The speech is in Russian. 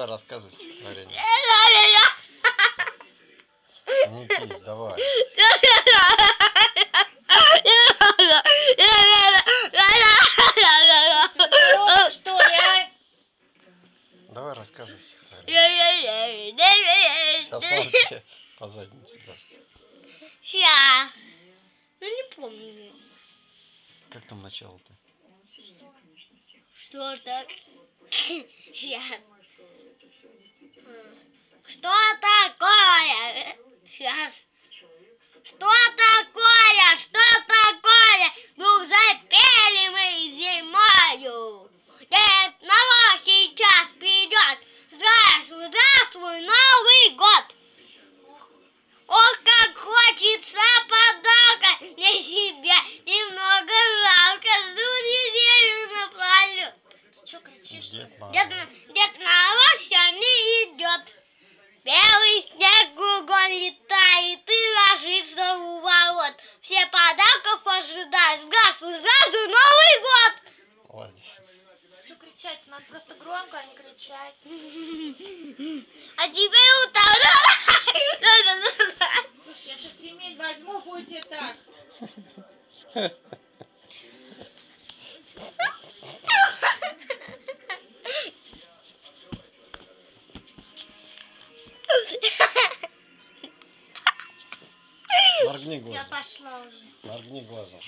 Давай рассказывай стихотворение. Не пей, давай. Что ли, а? Давай рассказывай стихотворение. Сейчас мама тебе по заднице даст. Сейчас. Ну не помню. Как там начало-то? Что так? Сейчас. Что такое? Сейчас. Что такое? Что такое? Ну запели мы зимою. Дед Мороз сейчас придет. Здравствуй, здравствуй, Новый год. Ох, как хочется подарка для себя. Немного жалко, жду неделю напролет. Что кричишь? Дед Мороз. Дед Мороз все не идет. Белый снег кругом летает и ложится у ворот. Все подарков ожидают. Здравствуй, здравствуй, Новый год! Молодец. Что кричать? Надо просто громко, а не кричать. А теперь Слушай, я сейчас ремень возьму, будете так. Моргни Я глазом. пошла уже. Моргни глазом.